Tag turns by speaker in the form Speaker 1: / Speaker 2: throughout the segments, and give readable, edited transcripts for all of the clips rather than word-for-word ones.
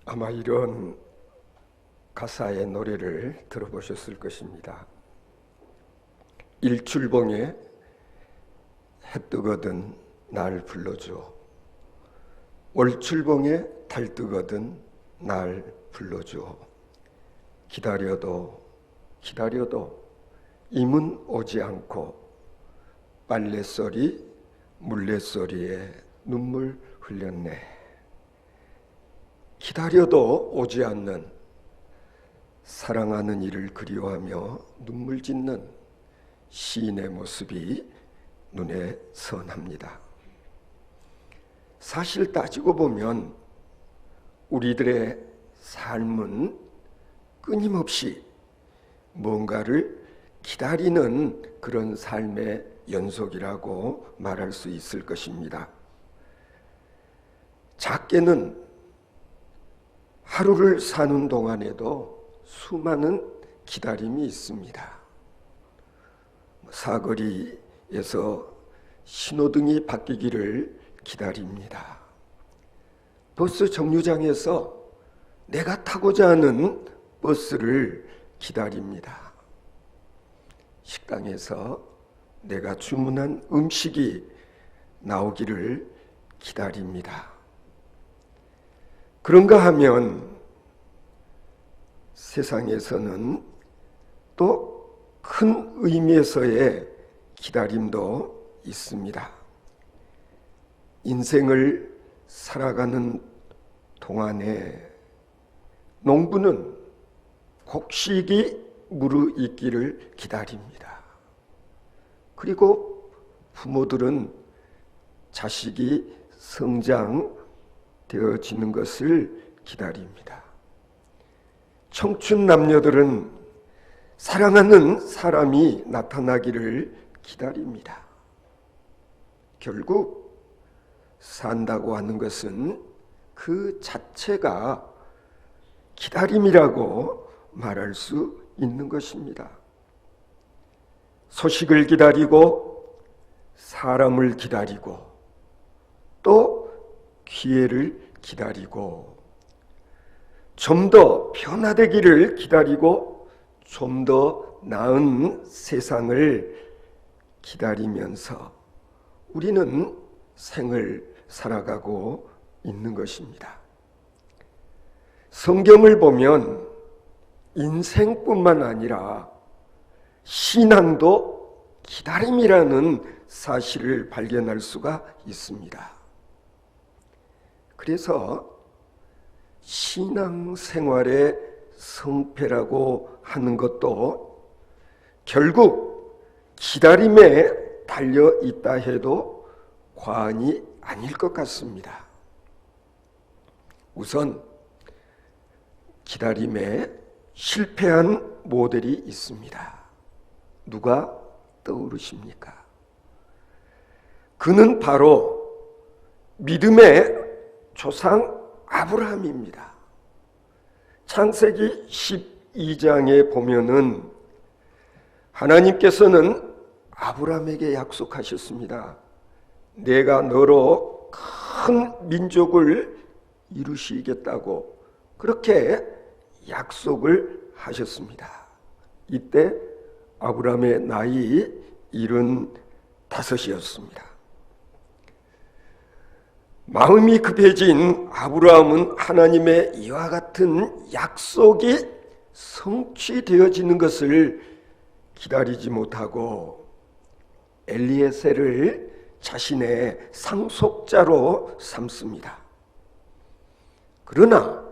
Speaker 1: 아마 이런 가사의 노래를 들어보셨을 것입니다. 일출봉에 해 뜨거든 날 불러줘. 월출봉에 달 뜨거든 날 불러줘. 기다려도 기다려도 임은 오지 않고 빨래소리 물레소리에 눈물 흘렸네. 기다려도 오지 않는 사랑하는 이를 그리워하며 눈물 짓는 시인의 모습이 눈에 선합니다. 사실 따지고 보면 우리들의 삶은 끊임없이 뭔가를 기다리는 그런 삶의 연속이라고 말할 수 있을 것입니다. 작게는 하루를 사는 동안에도 수많은 기다림이 있습니다. 사거리에서 신호등이 바뀌기를 기다립니다. 버스 정류장에서 내가 타고자 하는 버스를 기다립니다. 식당에서 내가 주문한 음식이 나오기를 기다립니다. 그런가 하면 세상에서는 또 큰 의미에서의 기다림도 있습니다. 인생을 살아가는 동안에 농부는 곡식이 무르익기를 기다립니다. 그리고 부모들은 자식이 성장되어지는 것을 기다립니다. 청춘 남녀들은 사랑하는 사람이 나타나기를 기다립니다. 결국 산다고 하는 것은 그 자체가 기다림이라고 말할 수 있는 것입니다. 소식을 기다리고 사람을 기다리고 또 기회를 기다리고 좀 더 변화되기를 기다리고 좀 더 나은 세상을 기다리면서 우리는 생을 살아가고 있는 것입니다. 성경을 보면 인생뿐만 아니라 신앙도 기다림이라는 사실을 발견할 수가 있습니다. 그래서 신앙생활의 성패라고 하는 것도 결국 기다림에 달려 있다 해도 과언이 아닐 것 같습니다. 우선 기다림에 실패한 모델이 있습니다. 누가 떠오르십니까? 그는 바로 믿음의 조상 아브라함입니다. 창세기 12장에 보면은 하나님께서는 아브라함에게 약속하셨습니다. 내가 너로 큰 민족을 이루시겠다고 그렇게 약속을 하셨습니다. 이때 아브라함의 나이 75이었습니다. 마음이 급해진 아브라함은 하나님의 이와 같은 약속이 성취되어지는 것을 기다리지 못하고 엘리에셀을 자신의 상속자로 삼습니다. 그러나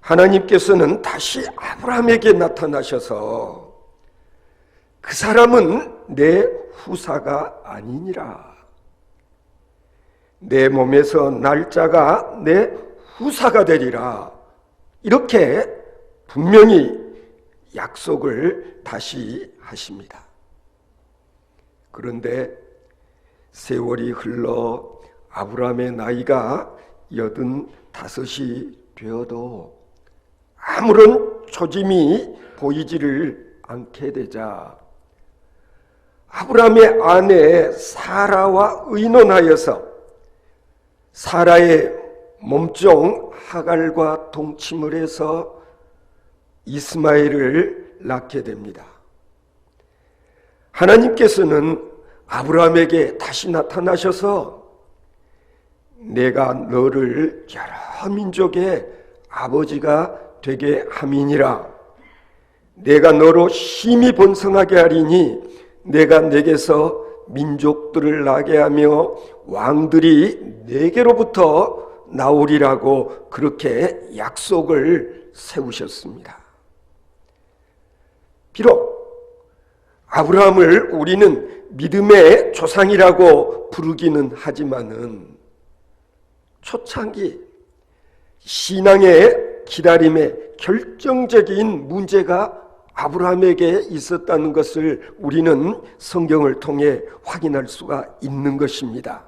Speaker 1: 하나님께서는 다시 아브라함에게 나타나셔서 그 사람은 내 후사가 아니니라. 내 몸에서 날짜가 내 후사가 되리라. 이렇게 분명히 약속을 다시 하십니다. 그런데 세월이 흘러 아브라함의 나이가 85이 되어도 아무런 초짐이 보이지를 않게 되자 아브라함의 아내 사라와 의논하여서 사라의 몸종 하갈과 동침을 해서 이스마엘을 낳게 됩니다. 하나님께서는 아브라함에게 다시 나타나셔서 내가 너를 여러 민족의 아버지가 되게 함이니라. 내가 너로 심히 번성하게 하리니 내가 내게서 민족들을 나게 하며 왕들이 내게로부터 나오리라고 그렇게 약속을 세우셨습니다. 비록 아브라함을 우리는 믿음의 조상이라고 부르기는 하지만은 초창기 신앙의 기다림에 결정적인 문제가 아브라함에게 있었다는 것을 우리는 성경을 통해 확인할 수가 있는 것입니다.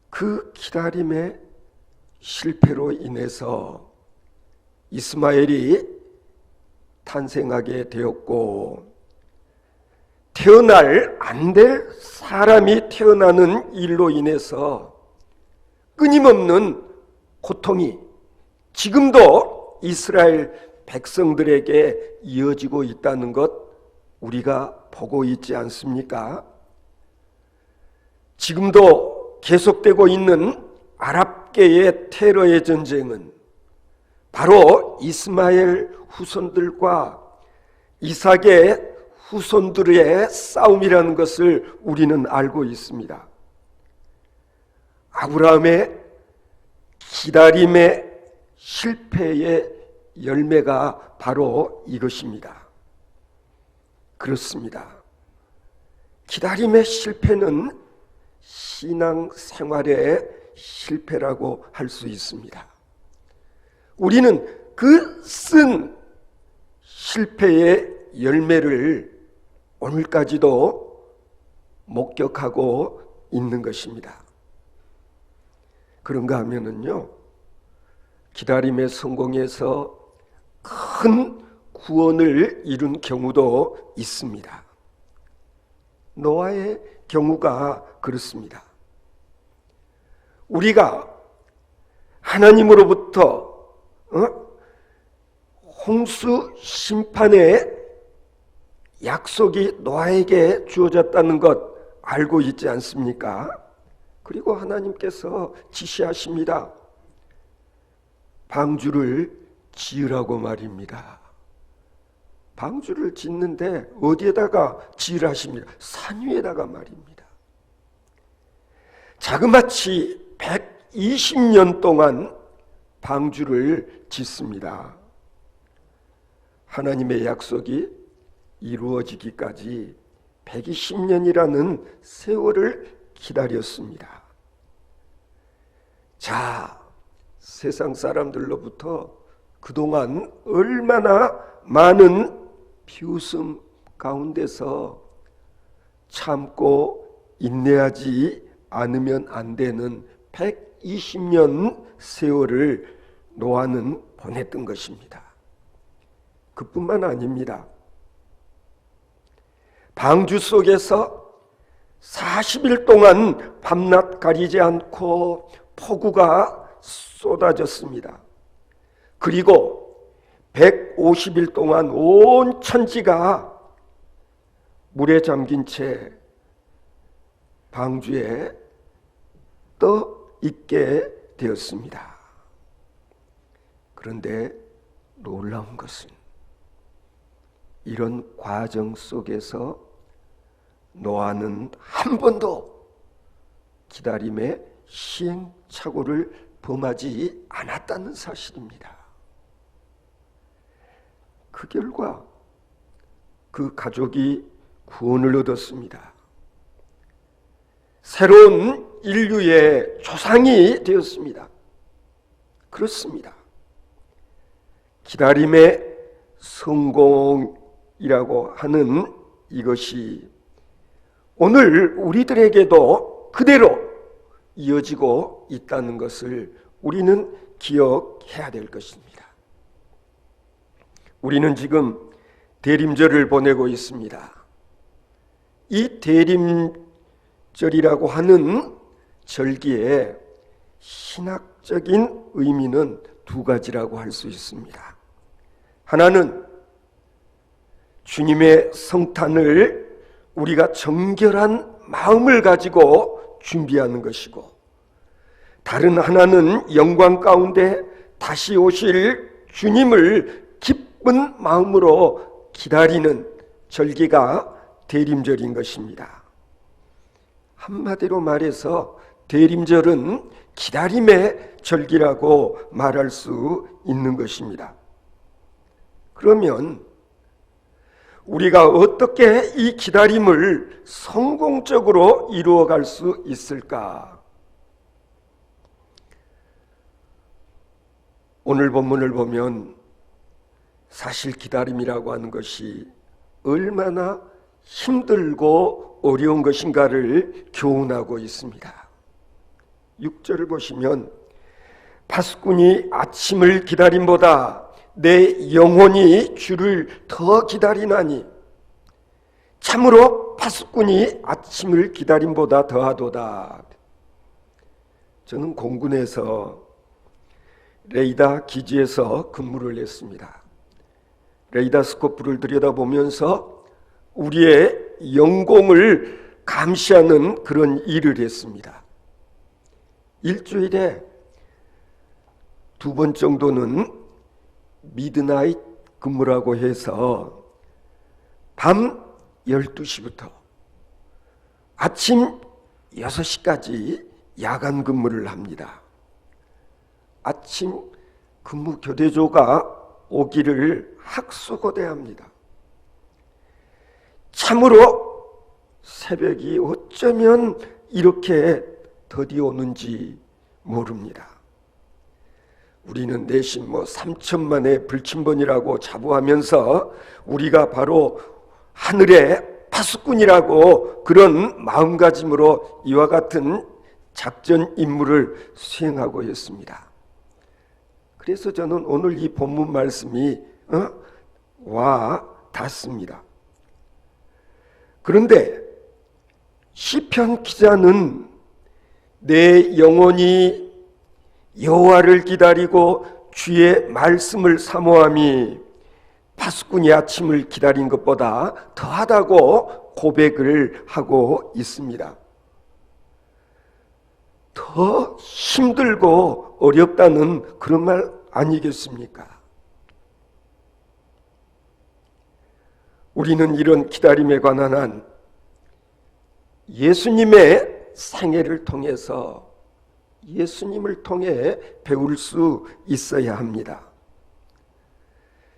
Speaker 1: 그 기다림의 실패로 인해서 이스마엘이 탄생하게 되었고, 태어날 안 될 사람이 태어나는 일로 인해서 끊임없는 고통이 지금도 이스라엘 백성들에게 이어지고 있다는 것 우리가 보고 있지 않습니까? 지금도 계속되고 있는 아랍계의 테러의 전쟁은 바로 이스마엘 후손들과 이삭의 후손들의 싸움이라는 것을 우리는 알고 있습니다. 아브라함의 기다림의 실패의 열매가 바로 이것입니다. 그렇습니다. 기다림의 실패는 신앙생활의 실패라고 할 수 있습니다. 우리는 그 쓴 실패의 열매를 오늘까지도 목격하고 있는 것입니다. 그런가 하면은요, 기다림의 성공에서 큰 구원을 이룬 경우도 있습니다. 노아의 경우가 그렇습니다. 우리가 하나님으로부터 홍수 심판의 약속이 노아에게 주어졌다는 것 알고 있지 않습니까? 그리고 하나님께서 지시하십니다. 방주를 지으라고 말입니다. 방주를 짓는데 어디에다가 지으라십니까? 산 위에다가 말입니다. 자그마치 120년 동안 방주를 짓습니다. 하나님의 약속이 이루어지기까지 120년이라는 세월을 기다렸습니다. 자, 세상 사람들로부터 그동안 얼마나 많은 비웃음 가운데서 참고 인내하지 않으면 안 되는 120년 세월을 노아는 보냈던 것입니다. 그뿐만 아닙니다. 방주 속에서 40일 동안 밤낮 가리지 않고 폭우가 쏟아졌습니다. 그리고 150일 동안 온 천지가 물에 잠긴 채 방주에 떠 있게 되었습니다. 그런데 놀라운 것은 이런 과정 속에서 노아는 한 번도 기다림의 시행착오를 범하지 않았다는 사실입니다. 그 결과 그 가족이 구원을 얻었습니다. 새로운 인류의 조상이 되었습니다. 그렇습니다. 기다림의 성공이라고 하는 이것이 오늘 우리들에게도 그대로 이어지고 있다는 것을 우리는 기억해야 될 것입니다. 우리는 지금 대림절을 보내고 있습니다. 이 대림절이라고 하는 절기의 신학적인 의미는 두 가지라고 할 수 있습니다. 하나는 주님의 성탄을 우리가 정결한 마음을 가지고 준비하는 것이고, 다른 하나는 영광 가운데 다시 오실 주님을 기쁜 마음으로 기다리는 절기가 대림절인 것입니다. 한마디로 말해서 대림절은 기다림의 절기라고 말할 수 있는 것입니다. 그러면 우리가 어떻게 이 기다림을 성공적으로 이루어갈 수 있을까? 오늘 본문을 보면 사실 기다림이라고 하는 것이 얼마나 힘들고 어려운 것인가를 교훈하고 있습니다. 6절을 보시면 파수꾼이 아침을 기다림보다 내 영혼이 주를 더 기다리나니 참으로 파수꾼이 아침을 기다림보다 더하도다. 저는 공군에서 레이더 기지에서 근무를 했습니다. 레이더 스코프를 들여다보면서 우리의 영공을 감시하는 그런 일을 했습니다. 일주일에 2번 정도는 미드나잇 근무라고 해서 밤 12시부터 아침 6시까지 야간 근무를 합니다. 아침 근무 교대조가 오기를 학수고대합니다. 참으로 새벽이 어쩌면 이렇게 더디 오는지 모릅니다. 우리는 내심 3천만의 불침번이라고 자부하면서 우리가 바로 하늘의 파수꾼이라고 그런 마음가짐으로 이와 같은 작전 임무를 수행하고 있습니다. 그래서 저는 오늘 이 본문 말씀이 와 닿습니다. 그런데 시편 기자는 내 영혼이 여호와를 기다리고 주의 말씀을 사모함이 파수꾼이 아침을 기다린 것보다 더하다고 고백을 하고 있습니다. 더 힘들고 어렵다는 그런 말 아니겠습니까? 우리는 이런 기다림에 관한 한 예수님의 생애를 통해서 예수님을 통해 배울 수 있어야 합니다.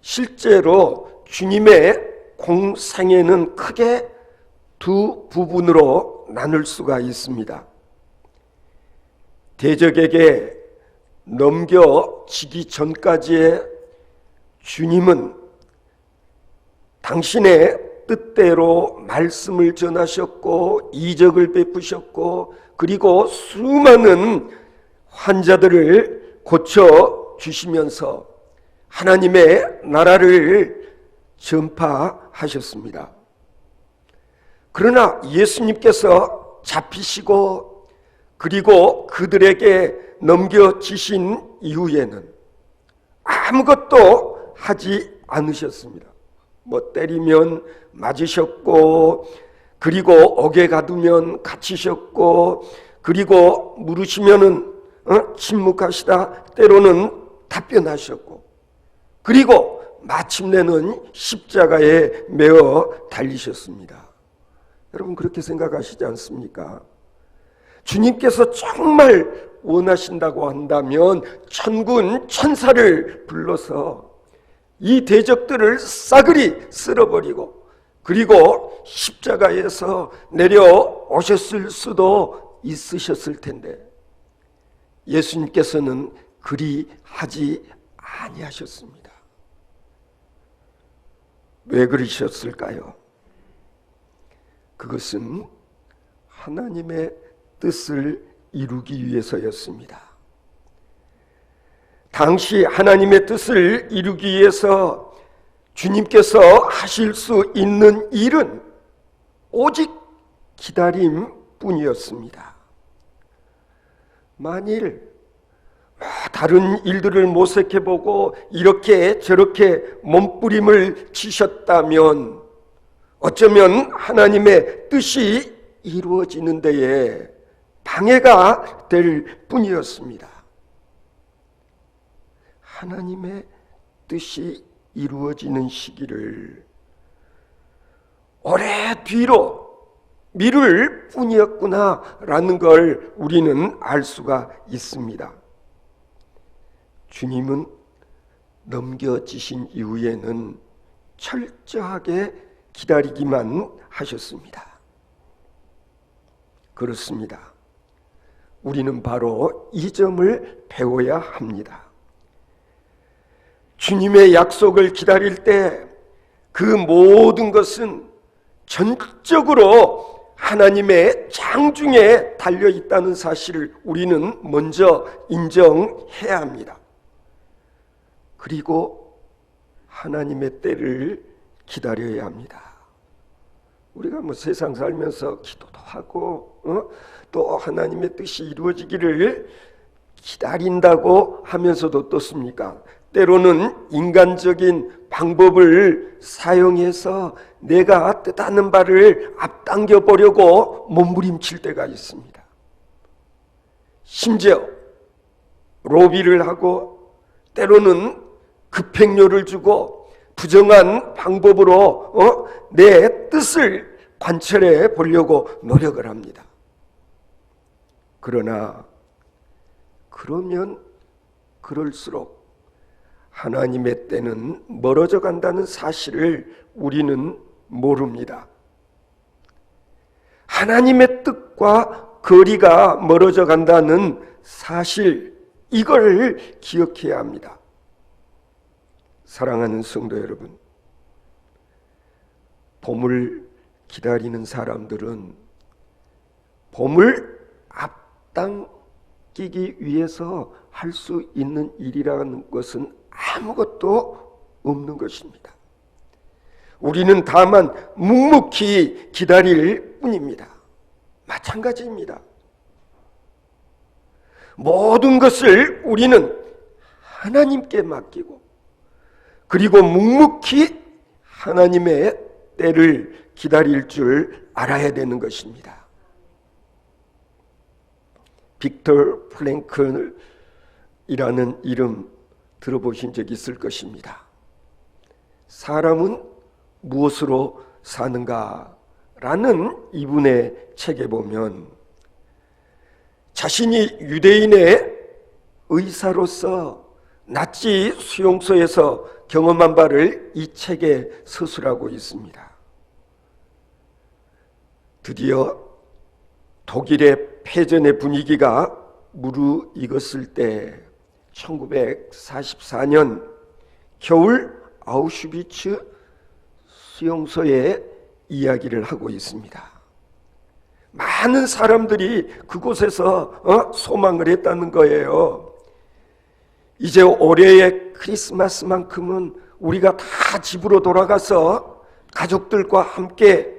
Speaker 1: 실제로 주님의 공생애는 크게 두 부분으로 나눌 수가 있습니다. 대적에게 넘겨지기 전까지의 주님은 당신의 뜻대로 말씀을 전하셨고 이적을 베푸셨고 그리고 수많은 환자들을 고쳐주시면서 하나님의 나라를 전파하셨습니다. 그러나 예수님께서 잡히시고 그리고 그들에게 넘겨지신 이후에는 아무것도 하지 않으셨습니다. 때리면 맞으셨고 그리고 옥에 가두면 갇히셨고 그리고 물으시면은 침묵하시다 때로는 답변하셨고 그리고 마침내는 십자가에 매어 달리셨습니다. 여러분 그렇게 생각하시지 않습니까? 주님께서 정말 원하신다고 한다면 천군 천사를 불러서 이 대적들을 싸그리 쓸어버리고 그리고 십자가에서 내려오셨을 수도 있으셨을 텐데 예수님께서는 그리 하지 아니하셨습니다. 왜 그러셨을까요? 그것은 하나님의 뜻을 이루기 위해서였습니다. 당시 하나님의 뜻을 이루기 위해서 주님께서 하실 수 있는 일은 오직 기다림뿐이었습니다. 만일 다른 일들을 모색해보고 이렇게 저렇게 몸부림을 치셨다면 어쩌면 하나님의 뜻이 이루어지는 데에 방해가 될 뿐이었습니다. 하나님의 뜻이 이루어지는 시기를 오래 뒤로 미룰 뿐이었구나라는 걸 우리는 알 수가 있습니다. 주님은 넘겨지신 이후에는 철저하게 기다리기만 하셨습니다. 그렇습니다. 우리는 바로 이 점을 배워야 합니다. 주님의 약속을 기다릴 때 그 모든 것은 전적으로 하나님의 장중에 달려 있다는 사실을 우리는 먼저 인정해야 합니다. 그리고 하나님의 때를 기다려야 합니다. 우리가 세상 살면서 기도도 하고 또 하나님의 뜻이 이루어지기를 기다린다고 하면서도 어떻습니까? 때로는 인간적인 방법을 사용해서 내가 뜻하는 바를 앞당겨 보려고 몸부림칠 때가 있습니다. 심지어 로비를 하고 때로는 급행료를 주고 부정한 방법으로 내 뜻을 관철해 보려고 노력을 합니다. 그러면 그럴수록 하나님의 때는 멀어져 간다는 사실을 우리는 모릅니다. 하나님의 뜻과 거리가 멀어져 간다는 사실, 이걸 기억해야 합니다. 사랑하는 성도 여러분, 봄을 기다리는 사람들은 봄을 앞당기기 위해서 할 수 있는 일이라는 것은 아무것도 없는 것입니다. 우리는 다만 묵묵히 기다릴 뿐입니다. 마찬가지입니다. 모든 것을 우리는 하나님께 맡기고 그리고 묵묵히 하나님의 때를 기다릴 줄 알아야 되는 것입니다. 빅터 프랭클이라는 이름 들어보신 적 있을 것입니다. 사람은 무엇으로 사는가? 라는 이분의 책에 보면 자신이 유대인의 의사로서 나치 수용소에서 경험한 바를 이 책에 서술하고 있습니다. 드디어 독일의 패전의 분위기가 무르익었을 때 1944년 겨울 아우슈비츠 수용소의 이야기를 하고 있습니다. 많은 사람들이 그곳에서 소망을 했다는 거예요. 이제 올해의 크리스마스만큼은 우리가 다 집으로 돌아가서 가족들과 함께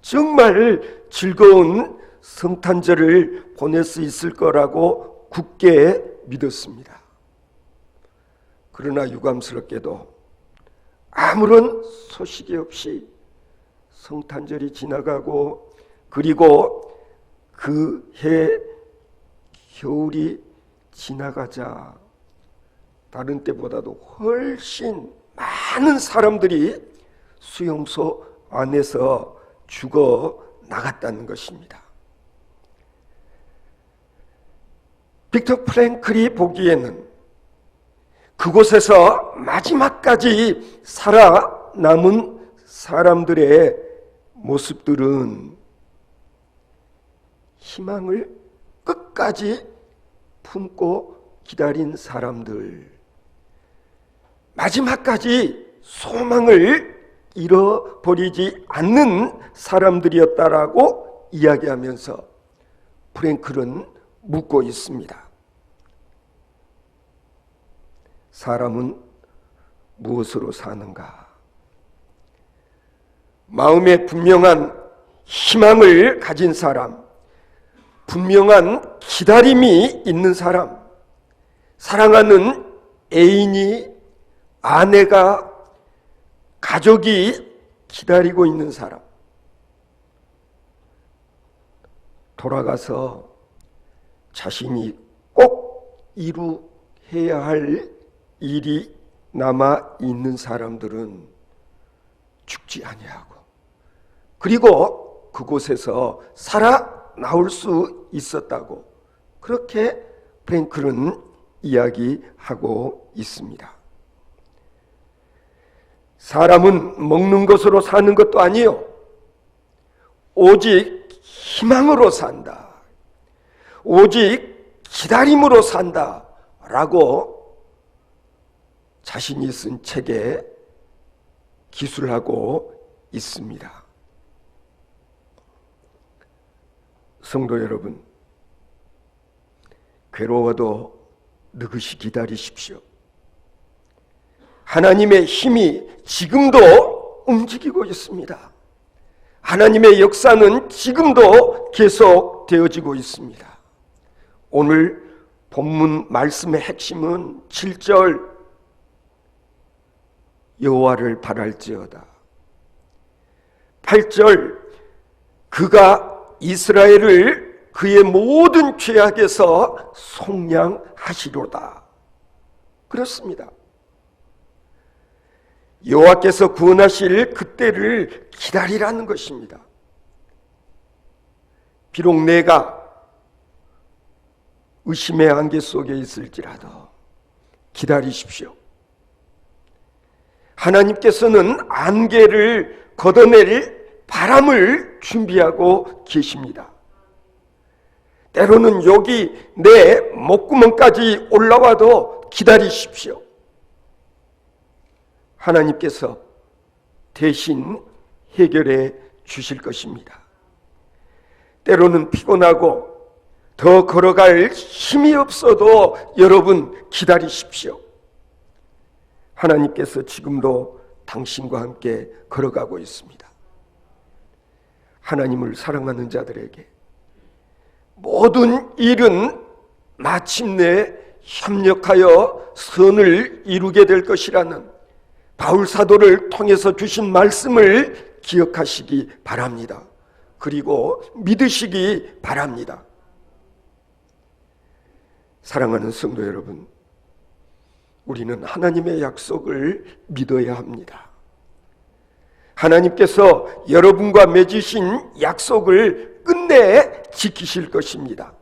Speaker 1: 정말 즐거운 성탄절을 보낼 수 있을 거라고 굳게 믿었습니다. 그러나 유감스럽게도 아무런 소식이 없이 성탄절이 지나가고 그리고 그 해 겨울이 지나가자 다른 때보다도 훨씬 많은 사람들이 수용소 안에서 죽어 나갔다는 것입니다. 빅터 프랭클이 보기에는 그곳에서 마지막까지 살아남은 사람들의 모습들은 희망을 끝까지 품고 기다린 사람들, 마지막까지 소망을 잃어버리지 않는 사람들이었다라고 이야기하면서 프랭클은 묻고 있습니다. 사람은 무엇으로 사는가? 마음에 분명한 희망을 가진 사람, 분명한 기다림이 있는 사람, 사랑하는 애인이, 아내가, 가족이 기다리고 있는 사람, 돌아가서 자신이 꼭 이루어야 할 일이 남아 있는 사람들은 죽지 아니하고, 그리고 그곳에서 살아나올 수 있었다고, 그렇게 프랭클은 이야기하고 있습니다. 사람은 먹는 것으로 사는 것도 아니요, 오직 희망으로 산다, 오직 기다림으로 산다 라고 자신이 쓴 책에 기술하고 있습니다. 성도 여러분, 괴로워도 느긋이 기다리십시오. 하나님의 힘이 지금도 움직이고 있습니다. 하나님의 역사는 지금도 계속 되어지고 있습니다. 오늘 본문 말씀의 핵심은 7절, 여호와를 바랄지어다. 8절, 그가 이스라엘을 그의 모든 죄악에서 속량하시로다. 그렇습니다. 여호와께서 구원하실 그때를 기다리라는 것입니다. 비록 내가 의심의 안개 속에 있을지라도 기다리십시오. 하나님께서는 안개를 걷어낼 바람을 준비하고 계십니다. 때로는 여기 내 목구멍까지 올라와도 기다리십시오. 하나님께서 대신 해결해 주실 것입니다. 때로는 피곤하고 더 걸어갈 힘이 없어도 여러분 기다리십시오. 하나님께서 지금도 당신과 함께 걸어가고 있습니다. 하나님을 사랑하는 자들에게 모든 일은 마침내 협력하여 선을 이루게 될 것이라는 바울 사도를 통해서 주신 말씀을 기억하시기 바랍니다. 그리고 믿으시기 바랍니다. 사랑하는 성도 여러분, 우리는 하나님의 약속을 믿어야 합니다. 하나님께서 여러분과 맺으신 약속을 끝내 지키실 것입니다.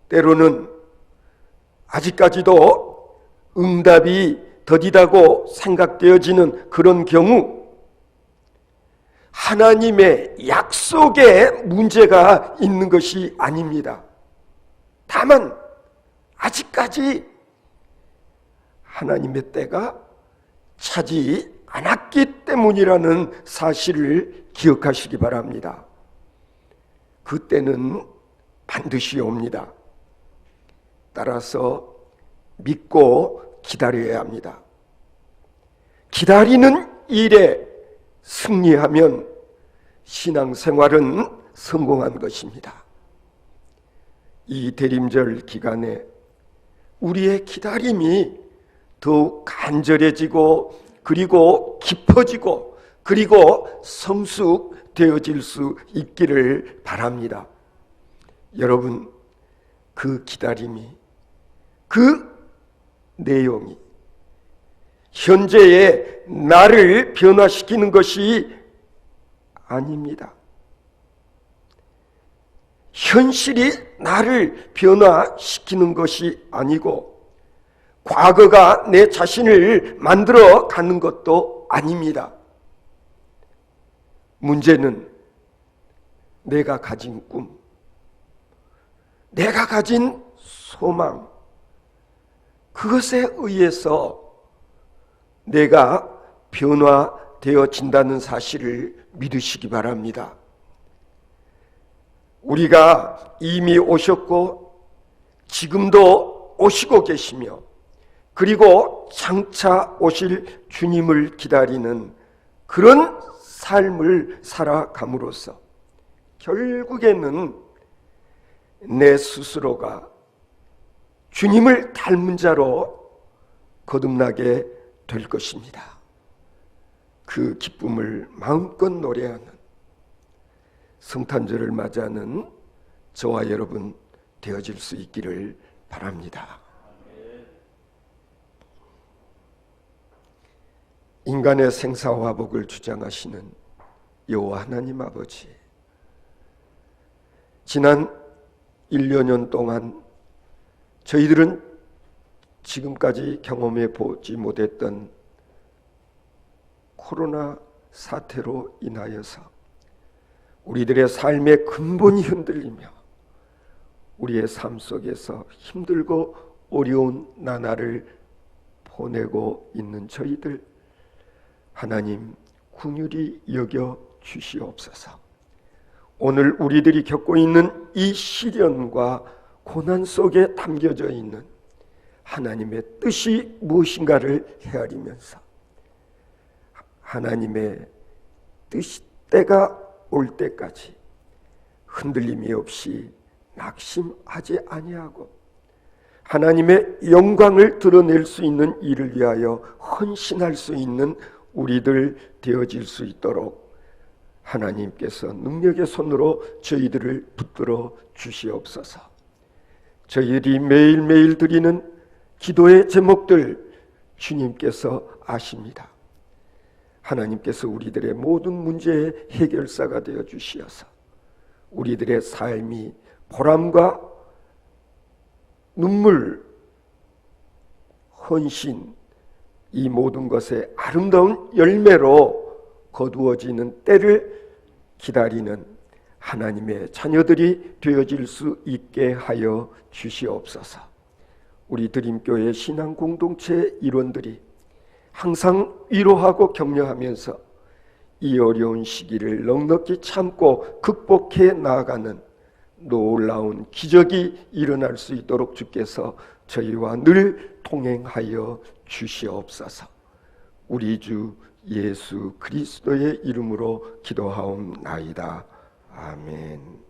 Speaker 1: 때로는 아직까지도 응답이 더디다고 생각되어지는 그런 경우, 하나님의 약속에 문제가 있는 것이 아닙니다. 다만 아직까지 하나님의 때가 차지 않았기 때문이라는 사실을 기억하시기 바랍니다. 그 때는 반드시 옵니다. 따라서 믿고 기다려야 합니다. 기다리는 일에 승리하면 신앙생활은 성공한 것입니다. 이 대림절 기간에 우리의 기다림이 더욱 간절해지고, 그리고 깊어지고, 그리고 성숙되어질 수 있기를 바랍니다. 여러분, 그 기다림이, 그 내용이 현재의 나를 변화시키는 것이 아닙니다. 현실이 나를 변화시키는 것이 아니고, 과거가 내 자신을 만들어 가는 것도 아닙니다. 문제는 내가 가진 꿈, 내가 가진 소망, 그것에 의해서 내가 변화되어진다는 사실을 믿으시기 바랍니다. 우리가 이미 오셨고 지금도 오시고 계시며, 그리고 장차 오실 주님을 기다리는 그런 삶을 살아감으로써 결국에는 내 스스로가 주님을 닮은 자로 거듭나게 될 것입니다. 그 기쁨을 마음껏 노래하는 성탄절을 맞이하는 저와 여러분 되어질 수 있기를 바랍니다. 인간의 생사화복을 주장하시는 여호와 하나님 아버지, 지난 1여 년 동안 저희들은 지금까지 경험해 보지 못했던 코로나 사태로 인하여서 우리들의 삶의 근본이 흔들리며 우리의 삶 속에서 힘들고 어려운 나날을 보내고 있는 저희들, 하나님 긍휼히 여겨 주시옵소서. 오늘 우리들이 겪고 있는 이 시련과 고난 속에 담겨져 있는 하나님의 뜻이 무엇인가를 헤아리면서 하나님의 때가 올 때까지 흔들림이 없이 낙심하지 아니하고 하나님의 영광을 드러낼 수 있는 일을 위하여 헌신할 수 있는 우리들 되어질 수 있도록 하나님께서 능력의 손으로 저희들을 붙들어 주시옵소서. 저희들이 매일매일 드리는 기도의 제목들 주님께서 아십니다. 하나님께서 우리들의 모든 문제의 해결사가 되어 주시어서 우리들의 삶이 보람과 눈물, 헌신, 이 모든 것의 아름다운 열매로 거두어지는 때를 기다리는 하나님의 자녀들이 되어질 수 있게 하여 주시옵소서. 우리 드림교회 신앙 공동체 일원들이 항상 위로하고 격려하면서 이 어려운 시기를 넉넉히 참고 극복해 나아가는 놀라운 기적이 일어날 수 있도록 주께서 저희와 늘 동행하여 주시옵소서. 우리 주 예수 그리스도의 이름으로 기도하옵나이다. 아멘.